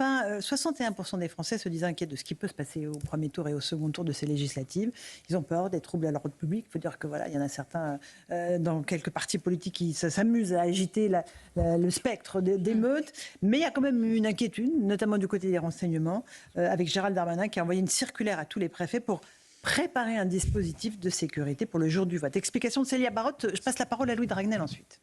61% des Français se disent inquiets de ce qui peut se passer au premier tour et au second tour de ces législatives. Ils ont peur des troubles à l'ordre public. Il faut dire que voilà, il y en a certains dans quelques partis politiques qui s'amusent à agiter le spectre d'émeutes. Mais il y a quand même une inquiétude, notamment du côté des renseignements, avec Gérald Darmanin qui a envoyé une circulaire à tous les préfets pour préparer un dispositif de sécurité pour le jour du vote. Explication de Célia Barotte. Je passe la parole à Louis Dragnel ensuite.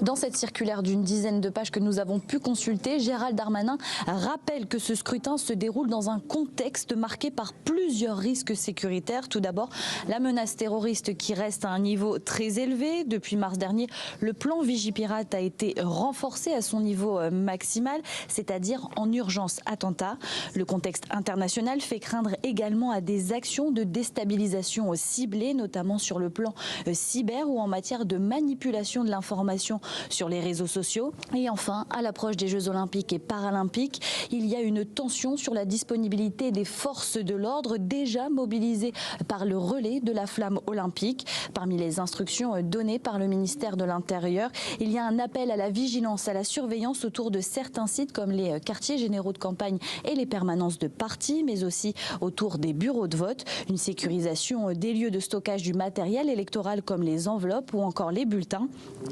Dans cette circulaire d'une dizaine de pages que nous avons pu consulter, Gérald Darmanin rappelle que ce scrutin se déroule dans un contexte marqué par plusieurs risques sécuritaires. Tout d'abord, la menace terroriste qui reste à un niveau très élevé. Depuis mars dernier, le plan Vigipirate a été renforcé à son niveau maximal, c'est-à-dire en urgence attentat. Le contexte international fait craindre également à des actions de déstabilisation ciblées, notamment sur le plan cyber ou en matière de manipulation de l'information sur les réseaux sociaux. Et enfin, à l'approche des Jeux Olympiques et Paralympiques, il y a une tension sur la disponibilité des forces de l'ordre déjà mobilisées par le relais de la flamme olympique. Parmi les instructions données par le ministère de l'Intérieur, il y a un appel à la vigilance, à la surveillance autour de certains sites comme les quartiers généraux de campagne et les permanences de partis, mais aussi autour des bureaux de vote. Une sécurisation des lieux de stockage du matériel électoral comme les enveloppes ou encore les bulletins.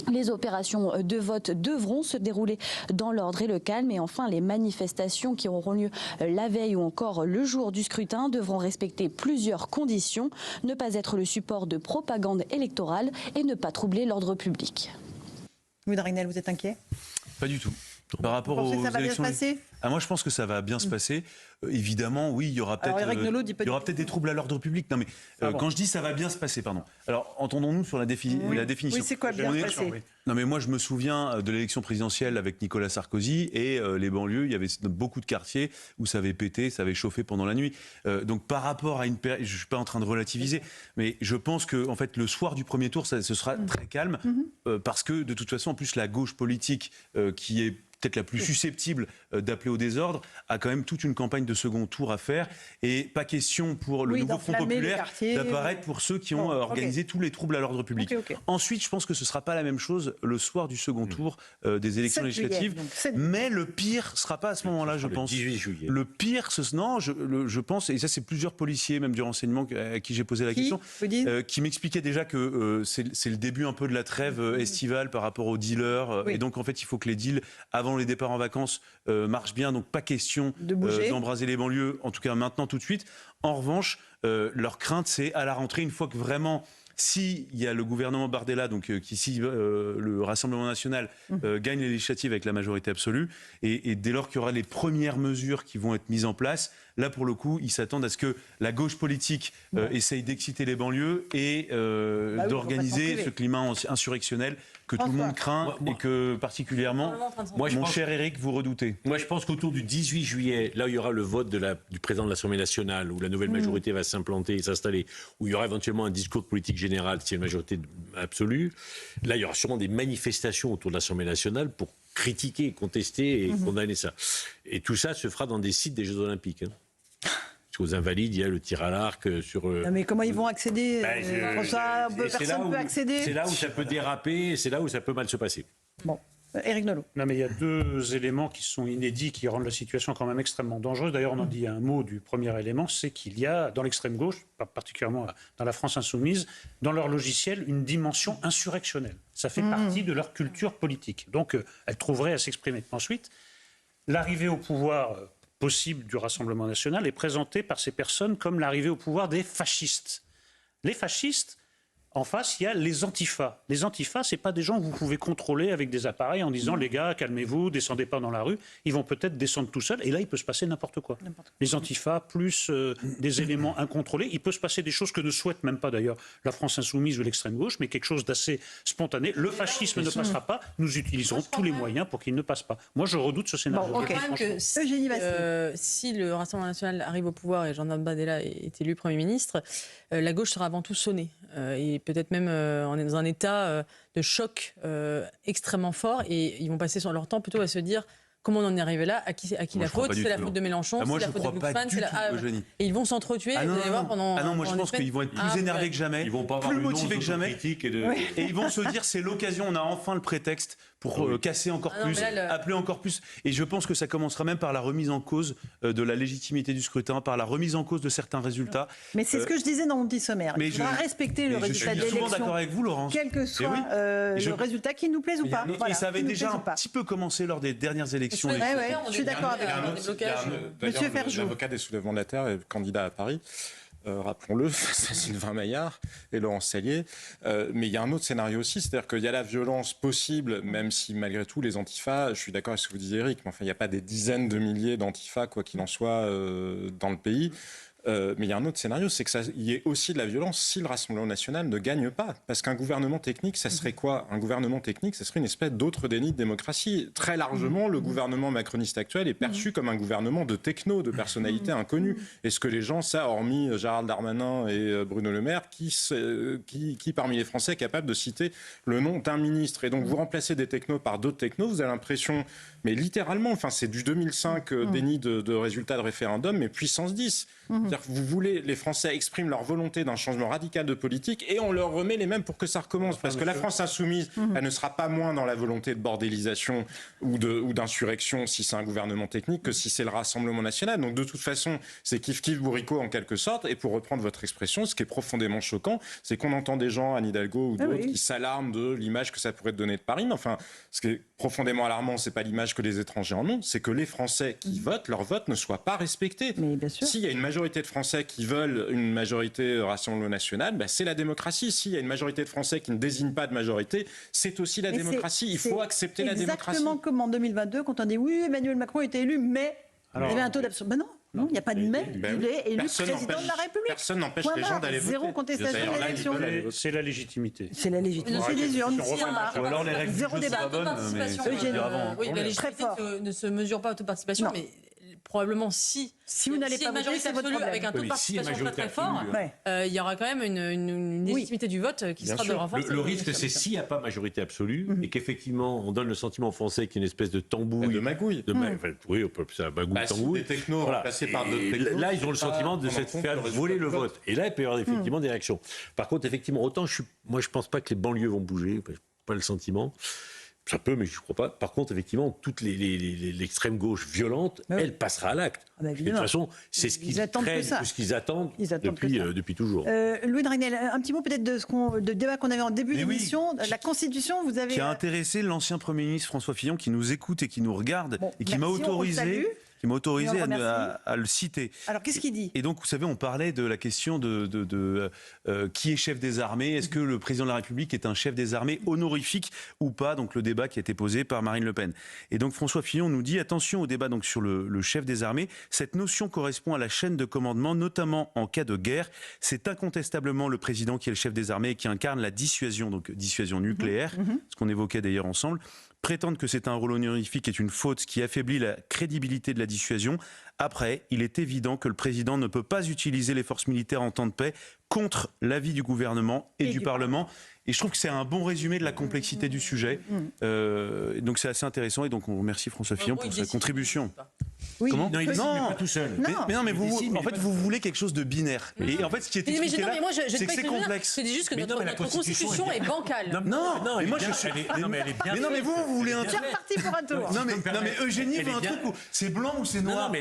Les opérations de vote devront se dérouler dans l'ordre et le calme. Et enfin, les manifestations qui auront lieu la veille ou encore le jour du scrutin devront respecter plusieurs conditions. Ne pas être le support de propagande électorale et ne pas troubler l'ordre public. Louis Dragnel, vous êtes inquiet ? Pas du tout. Par rapport aux élections... ça va bien se passer ? Moi, je pense que ça va bien se passer. Évidemment, oui, il y aura peut-être des troubles à l'ordre public. Non, mais quand je dis ça va bien se passer, pardon. Alors, entendons-nous sur la définition. Oui, c'est quoi bien se passer ? Non, mais moi, je me souviens de l'élection présidentielle avec Nicolas Sarkozy et les banlieues. Il y avait beaucoup de quartiers où ça avait pété, ça avait chauffé pendant la nuit. Donc, par rapport à une période, je suis pas en train de relativiser, mais je pense que, en fait, le soir du premier tour, ce sera très calme, parce que de toute façon, en plus, la gauche politique qui est peut-être la plus susceptible d'appeler au désordre, a quand même toute une campagne de second tour à faire. Et pas question pour le nouveau Front populaire d'apparaître pour ceux qui ont organisé tous les troubles à l'ordre public. Ensuite, je pense que ce ne sera pas la même chose le soir du second tour des élections législatives. Mais le pire ne sera pas à ce moment-là, je pense. 18 juillet. Le pire, je pense, et ça c'est plusieurs policiers, même du renseignement à qui j'ai posé la question, qui m'expliquaient déjà que c'est le début un peu de la trêve estivale par rapport aux dealers. Et donc en fait, il faut que les deals, avant les départs en vacances, marchent bien, donc pas question d'embraser les banlieues, en tout cas maintenant tout de suite. En revanche, leur crainte, c'est à la rentrée, une fois que vraiment, s'il y a le gouvernement Bardella, donc si le Rassemblement national gagne les législatives avec la majorité absolue, et dès lors qu'il y aura les premières mesures qui vont être mises en place, là pour le coup, ils s'attendent à ce que la gauche politique essaye d'exciter les banlieues et d'organiser ce climat insurrectionnel que tout le monde craint et que particulièrement, mon cher Éric, vous redoutez. Moi, je pense qu'autour du 18 juillet, là où il y aura le vote du président de l'Assemblée nationale, où la nouvelle majorité va s'implanter et s'installer, où il y aura éventuellement un discours de politique générale, s'il y a une majorité absolue, là, il y aura sûrement des manifestations autour de l'Assemblée nationale pour critiquer, contester et condamner ça. Et tout ça se fera dans des sites des Jeux Olympiques. Aux Invalides, il y a le tir à l'arc sur... Non mais comment ils vont accéder personne ne peut accéder. C'est là où ça peut déraper, c'est là où ça peut mal se passer. Bon, Éric Nolot. Non mais il y a deux éléments qui sont inédits, qui rendent la situation quand même extrêmement dangereuse. D'ailleurs, on en dit un mot du premier élément, c'est qu'il y a dans l'extrême gauche, particulièrement dans la France insoumise, dans leur logiciel, une dimension insurrectionnelle. Ça fait partie de leur culture politique. Donc, elle trouverait à s'exprimer. Ensuite, l'arrivée au pouvoir... possible du Rassemblement national est présenté par ces personnes comme l'arrivée au pouvoir des fascistes. Les fascistes, en face, il y a les antifas. Les antifas, ce n'est pas des gens que vous pouvez contrôler avec des appareils en disant « les gars, calmez-vous, descendez pas dans la rue ». Ils vont peut-être descendre tout seuls et là, il peut se passer n'importe quoi. Les antifas, plus des éléments incontrôlés, il peut se passer des choses que ne souhaite même pas d'ailleurs la France insoumise ou l'extrême gauche, mais quelque chose d'assez spontané. Le fascisme ne passera pas, nous utiliserons tous les moyens pour qu'il ne passe pas. Moi, je redoute ce scénario. Si le Rassemblement national arrive au pouvoir et Jordan Bardella est élu Premier ministre, la gauche sera avant tout sonnée. Et peut-être même on est dans un état de choc extrêmement fort et ils vont passer leur temps plutôt à se dire Comment on en est arrivé là? À qui la faute? C'est la faute de Mélenchon? Moi, c'est je la faute de crois pas Glucksmann? du tout, Eugénie. Et ils vont s'entretuer, vous allez voir, pendant... moi je pense qu'ils vont être plus énervés que jamais, Ils vont pas avoir plus une once motivés que jamais. d'autocritique Et ils vont se dire c'est l'occasion, on a enfin le prétexte pour casser encore plus, appeler encore plus. Et je pense que ça commencera même par la remise en cause de la légitimité du scrutin, par la remise en cause de certains résultats. Mais c'est ce que je disais dans mon petit sommaire. Il faudra respecter le résultat de l'élection. Je suis souvent d'accord avec vous, Laurence. Quel que soit le résultat, qu'il nous plaise ou pas. Et ça avait déjà un petit peu commencé lors des dernières élections. Je suis d'accord avec vous. Monsieur Ferjou. L'avocat des Soulèvements de la Terre est candidat à Paris. Rappelons-le, face à Sylvain Maillard et Laurence Sellier. Mais il y a un autre scénario aussi, c'est-à-dire qu'il y a la violence possible, même si malgré tout les antifas, je suis d'accord avec ce que vous disiez Eric, mais enfin il n'y a pas des dizaines de milliers d'antifas, quoi qu'il en soit, dans le pays. Mais il y a un autre scénario, c'est qu'il y ait aussi de la violence si le Rassemblement national ne gagne pas. Parce qu'un gouvernement technique, ça serait quoi? Un gouvernement technique, ça serait une espèce d'autre déni de démocratie. Très largement, le gouvernement macroniste actuel est perçu comme un gouvernement de techno, de personnalités inconnues. Est-ce que les gens, ça, hormis Gérald Darmanin et Bruno Le Maire, qui parmi les Français est capable de citer le nom d'un ministre? Et donc vous remplacez des technos par d'autres technos, vous avez l'impression, mais littéralement, enfin c'est du 2005 déni de résultats de référendum, mais puissance 10. C'est-à-dire que vous voulez, les Français expriment leur volonté d'un changement radical de politique et on leur remet les mêmes pour que ça recommence. Parce que la France insoumise, elle ne sera pas moins dans la volonté de bordélisation ou d'insurrection si c'est un gouvernement technique que si c'est le Rassemblement national. Donc de toute façon, c'est kiff-kiff bourricot en quelque sorte. Et pour reprendre votre expression, ce qui est profondément choquant, c'est qu'on entend des gens, Anne Hidalgo ou d'autres, qui s'alarment de l'image que ça pourrait donner de Paris. Mais enfin, ce qui est profondément alarmant, c'est pas l'image que les étrangers en ont, c'est que les Français qui votent, leur vote ne soit pas respecté. Mais bien sûr. S'il y a une majorité de Français qui veulent une majorité Rassemblement national, c'est la démocratie. S'il y a une majorité de Français qui ne désigne pas de majorité, c'est aussi la démocratie. Il faut accepter la démocratie. Exactement comme en 2022, quand on dit oui, Emmanuel Macron a été élu, mais il y avait un taux d'abstention. Ben non, il n'y a pas de mais. Il est élu président de la République. Personne n'empêche les gens d'aller voter. Zéro contestation de l'élection. C'est la légitimité. C'est la légitimité. C'est les urnes. Ou alors les règles Zéro débat. Oui, la légitimité ne se mesure pas à autoparticipation, mais probablement si vous n'allez pas une majorité absolue avec un taux de participation très très fort, il y aura quand même une légitimité du vote qui sera de renforcer. Le risque, c'est s'il n'y a pas majorité absolue et qu'effectivement on donne le sentiment aux Français qu'il y a une espèce de tambouille. De magouille. Oui, on peut appeler ça la magouille, tambouille. Des technos remplacés par d'autres technos. Là, ils ont le sentiment de se faire voler le vote. Et là, il peut y avoir effectivement des réactions. Par contre, effectivement, autant moi je ne pense pas que les banlieues vont bouger, pas le sentiment. Ça peut, mais je ne crois pas. Par contre, effectivement, toute l'extrême gauche violente, elle passera à l'acte. De toute façon, c'est ce qu'ils craignent, ce qu'ils attendent depuis toujours. Louis Dragnel, un petit mot peut-être de débat qu'on avait en début d'émission. La Constitution, vous avez... Qui a intéressé l'ancien Premier ministre François Fillon, qui nous écoute et qui nous regarde, et qui m'a autorisé... à le citer. Alors, qu'est-ce qu'il dit? Et donc, vous savez, on parlait de la question de qui est chef des armées. Est-ce que le président de la République est un chef des armées honorifique ou pas? Donc, le débat qui a été posé par Marine Le Pen. Et donc, François Fillon nous dit, attention au débat donc, sur le chef des armées. Cette notion correspond à la chaîne de commandement, notamment en cas de guerre. C'est incontestablement le président qui est le chef des armées et qui incarne la dissuasion, donc dissuasion nucléaire, ce qu'on évoquait d'ailleurs ensemble. Prétendre que c'est un rôle honorifique est une faute qui affaiblit la crédibilité de la dissuasion. Après, il est évident que le président ne peut pas utiliser les forces militaires en temps de paix contre l'avis du gouvernement et du Parlement. Et je trouve que c'est un bon résumé de la complexité du sujet. Donc c'est assez intéressant et donc on remercie François Fillon pour sa contribution. Oui. Comment? Non, il décide pas tout seul. Mais vous voulez quelque chose de binaire. Et en fait, ce qui est expliqué là, c'est que c'est complexe. Je dis juste que notre Constitution est bancale. Non, mais moi je suis... Mais non, mais vous voulez un truc... C'est reparti pour un tour. Non, mais Eugénie veut un truc où c'est blanc ou c'est noir.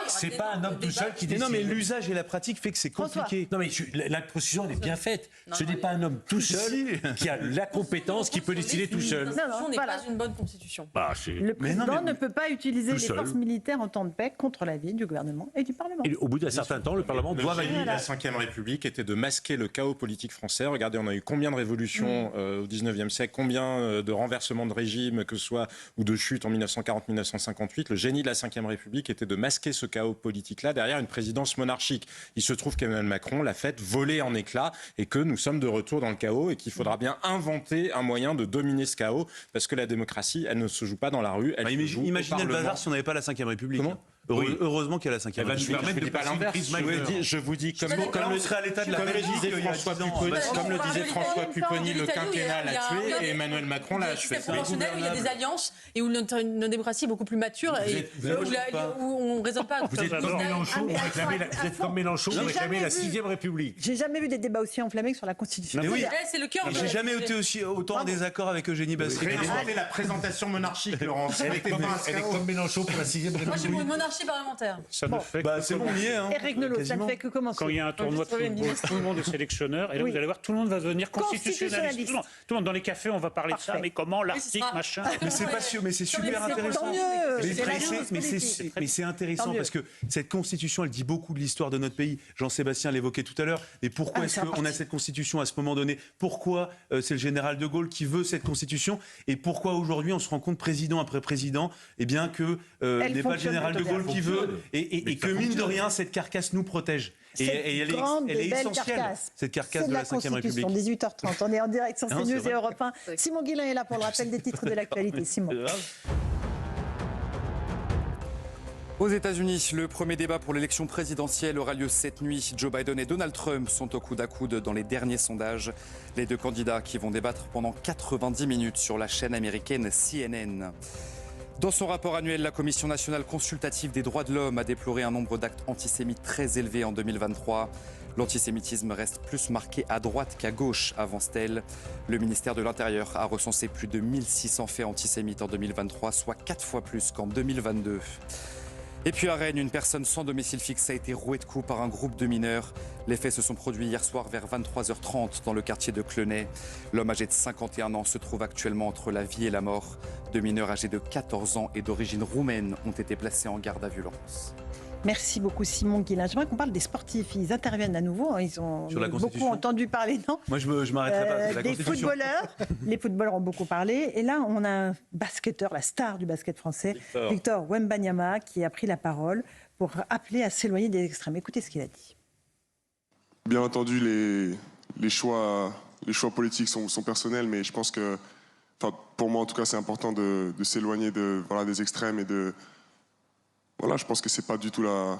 C'est pas un homme tout seul qui décide. Non, mais l'usage et la pratique fait que c'est compliqué. Non, mais la Constitution, elle est bien faite. Ce n'est pas un homme tout seul qui a la compétence, qui peut décider tout seul. La Constitution n'est pas une bonne Constitution. Le président ne peut pas utiliser les forces militaires en temps de paix contre l'avis du gouvernement et du Parlement. Et au bout d'un certain temps, le Parlement doit valider. La Ve République était de masquer le chaos politique français. Regardez, on a eu combien de révolutions au XIXe siècle, combien de renversements de régime, que ce soit, ou de chutes en 1940-1958. Le génie de la Ve République était de masquer ce chaos politique-là derrière une présidence monarchique. Il se trouve qu'Emmanuel Macron l'a fait voler en éclats et que nous sommes de retour dans le chaos et qu'il faudra bien inventer un moyen de dominer ce chaos parce que la démocratie, elle ne se joue pas dans la rue. Elle se joue au imaginez le Parlement. bazar si on n'avait pas la Ve République. Comment ? Heureusement qu'il y a la 5e Elle va nous République. permettre de passer une crise majeure. Je vous dis, comme on serait à l'état de la Belgique il y a 10 ans. comme le disait François Pupponi, le quinquennat l'a tué et Emmanuel Macron l'a achevé. C'est proportionnel, où il y a des alliances et où notre démocratie est beaucoup plus mature et où on ne raisonne pas. Vous êtes comme Mélenchon, vous réclamez la 6e République. J'ai jamais vu des débats aussi enflammés que sur la Constitution. Oui. C'est le cœur. J'ai jamais été autant en désaccord avec Eugénie Bastier. Fait la présentation monarchique, Laurence. Elle est comme Mélenchon pour la 6e Moi, je suis pour République. une monarchie parlementaire. Ça ne fait C'est bon, on y est. Éric Nolot, ça ne fait que commencer. Quand il y a un tournoi de football, tout le monde est sélectionneur. Et là, vous allez voir, tout le monde va devenir constitutionnaliste. Tout le monde dans les cafés, on va parler de ça. Mais comment l'article, machin. Mais c'est pas sûr, mais c'est super intéressant. Tant mieux. Mais c'est intéressant parce que cette constitution, elle dit beaucoup de l'histoire de notre pays. Jean-Sébastien l'évoquait tout à l'heure. Mais pourquoi est-ce qu'on a cette constitution à ce moment donné? Pourquoi c'est le général de Gaulle qui veut cette constitution? Et pourquoi aujourd'hui on se rend compte, président après président, eh bien que n'est pas le général de Gaulle qui veut et que mine de rien, cette carcasse nous protège. Et elle est essentielle, cette carcasse de la 5e République. 18h30, on est en direct sur CNews et Europe 1. Simon Guillain est là pour le rappel des titres de l'actualité. Simon. Aux États-Unis, le premier débat pour l'élection présidentielle aura lieu cette nuit. Joe Biden et Donald Trump sont au coude à coude dans les derniers sondages. Les deux candidats qui vont débattre pendant 90 minutes sur la chaîne américaine CNN. Dans son rapport annuel, la Commission nationale consultative des droits de l'homme a déploré un nombre d'actes antisémites très élevé en 2023. L'antisémitisme reste plus marqué à droite qu'à gauche, avance-t-elle. Le ministère de l'Intérieur a recensé plus de 1600 faits antisémites en 2023, soit 4 fois plus qu'en 2022. Et puis à Rennes, une personne sans domicile fixe a été rouée de coups par un groupe de mineurs. Les faits se sont produits hier soir vers 23h30 dans le quartier de Clenay. L'homme âgé de 51 ans se trouve actuellement entre la vie et la mort. Deux mineurs âgés de 14 ans et d'origine roumaine ont été placés en garde à vue. Merci beaucoup Simon Guillain. J'aimerais qu'on parle des sportifs. Ils interviennent à nouveau. Ils ont beaucoup entendu parler, non? Moi, je m'arrêterai pas. La des footballeurs. Les footballeurs ont beaucoup parlé. Et là, on a un basketteur, la star du basket français, Victor Wembanyama, qui a pris la parole pour appeler à s'éloigner des extrêmes. Écoutez ce qu'il a dit. Bien entendu, les choix politiques sont personnels, mais je pense que, pour moi en tout cas, c'est important de s'éloigner des extrêmes et de... Voilà, je pense que c'est pas du tout la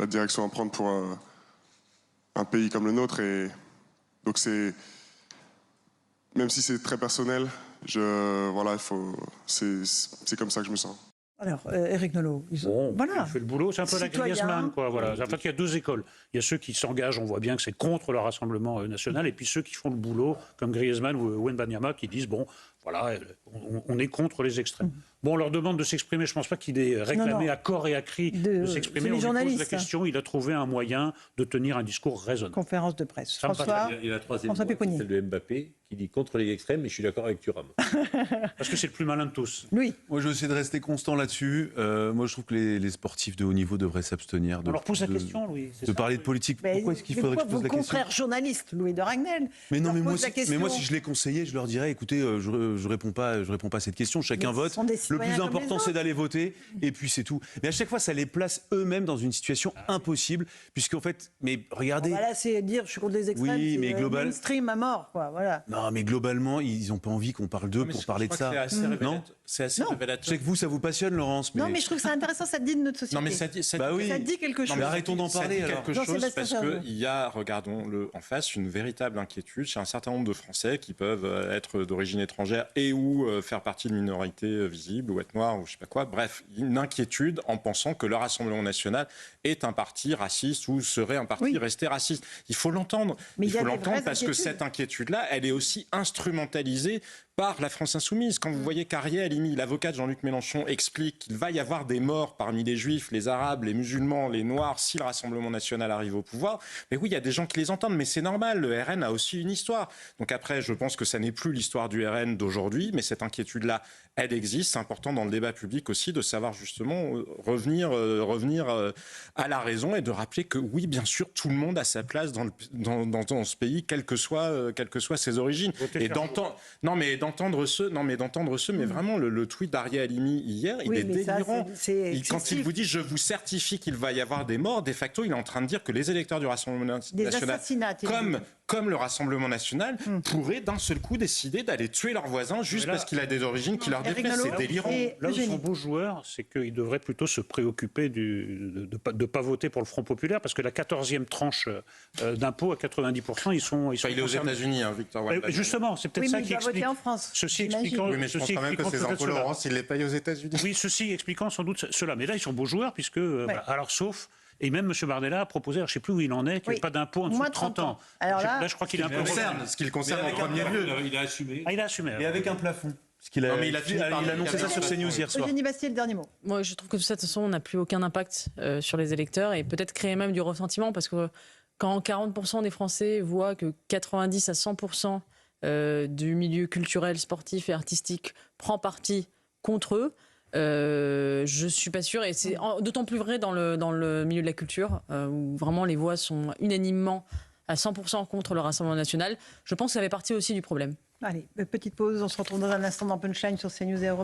direction à prendre pour un pays comme le nôtre. Et donc même si c'est très personnel, c'est comme ça que je me sens. Alors, Éric Nolot, il fait le boulot, c'est un peu la Griezmann, quoi. Voilà. En fait, il y a deux écoles. Il y a ceux qui s'engagent, on voit bien que c'est contre le Rassemblement national, et puis ceux qui font le boulot, comme Griezmann ou Wembanyama, qui disent bon, voilà, on est contre les extrêmes. Bon, on leur demande de s'exprimer. Je ne pense pas qu'il ait réclamé à corps et à cri de s'exprimer. On lui pose la question. Il a trouvé un moyen de tenir un discours raisonnable. Conférence de presse. Il y a la troisième voix, celle de Mbappé, qui dit contre les extrêmes, mais je suis d'accord avec Thuram. Parce que c'est le plus malin de tous. Oui. Moi, je vais essayer de rester constant là-dessus. Moi, je trouve que les sportifs de haut niveau devraient s'abstenir on leur pose la question, Louis. De parler de politique. Pourquoi est-ce qu'il faudrait que je pose la question? Vos confrères journalistes, Louis de Ragnel. Mais non, mais moi, si je les conseillais, je leur dirais, écoutez, je réponds pas à cette question. Chacun vote. Le plus important, c'est d'aller voter, et puis c'est tout. Mais à chaque fois, ça les place eux-mêmes dans une situation impossible, puisqu'en fait, mais regardez. Voilà, c'est dire, je suis contre les extrêmes. Oui, mais mainstream à mort, quoi. Voilà. Non, mais globalement, ils n'ont pas envie qu'on parle d'eux pour parler de ça. C'est assez révélateur. Je sais que vous, ça vous passionne, Laurence. Non, mais je trouve que c'est intéressant, ça dit de notre société. Non, mais ça dit quelque chose. Mais arrêtons d'en parler. Ça dit quelque chose parce qu'il y a, regardons-le en face, une véritable inquiétude chez un certain nombre de Français qui peuvent être d'origine étrangère et ou faire partie de minorités visibles ou être noirs ou je sais pas quoi. Bref, une inquiétude en pensant que le Rassemblement national est un parti raciste ou serait un parti resté raciste. Il faut l'entendre. Il faut l'entendre parce que cette inquiétude-là, elle est aussi instrumentalisée par la France insoumise. Quand vous voyez qu'Ariel Halimi, l'avocat de Jean-Luc Mélenchon, explique qu'il va y avoir des morts parmi les juifs, les arabes, les musulmans, les noirs, si le Rassemblement national arrive au pouvoir, mais oui, il y a des gens qui les entendent, mais c'est normal, le RN a aussi une histoire. Donc après, je pense que ça n'est plus l'histoire du RN d'aujourd'hui, mais cette inquiétude-là, elle existe. C'est important dans le débat public aussi de savoir justement revenir à la raison et de rappeler que oui, bien sûr, tout le monde a sa place dans ce pays, quelles que soient ses origines. Et d'entendre ceux, mais vraiment le tweet d'Ariel Halimi hier, il est délirant. Quand il vous dit je vous certifie qu'il va y avoir des morts, de facto, il est en train de dire que les électeurs du Rassemblement national, comme le Rassemblement national, pourraient d'un seul coup décider d'aller tuer leur voisin juste parce qu'il a des origines qui leur déplaisent. C'est délirant. Là où ils sont beaux joueurs, c'est qu'ils devraient plutôt se préoccuper de ne pas voter pour le Front populaire, parce que la 14e tranche d'impôt à 90%, ils sont il est aux États-Unis, Victor Wallback. Justement, c'est peut-être ça qui explique. En France, ceci expliquant, oui, mais je pense quand même que ces impôts, Laurence, ils les payent aux États-Unis. Oui, ceci expliquant sans doute cela. Mais là, ils sont beaux joueurs, puisque, alors sauf. Et même M. Bardella a proposé, je ne sais plus où il en est, qu'il n'y ait pas d'impôt en dessous de 30 ans. Alors là, je crois qu'il est un peu... Ce qui le concerne en premier lieu. Il a assumé. Il a assumé. Et avec un plafond. Il a annoncé ça sur CNews hier soir. Eugénie Bastier, le dernier mot. Moi, je trouve que de toute façon, on n'a plus aucun impact sur les électeurs et peut-être créer même du ressentiment, parce que quand 40% des Français voient que 90 à 100% du milieu culturel, sportif et artistique prend parti contre eux, je suis pas sûre, et c'est d'autant plus vrai dans le milieu de la culture, où vraiment les voix sont unanimement à 100% contre le Rassemblement national. Je pense que ça fait partie aussi du problème. Allez, petite pause, on se retrouve dans un instant dans Punchline sur CNews et Europe.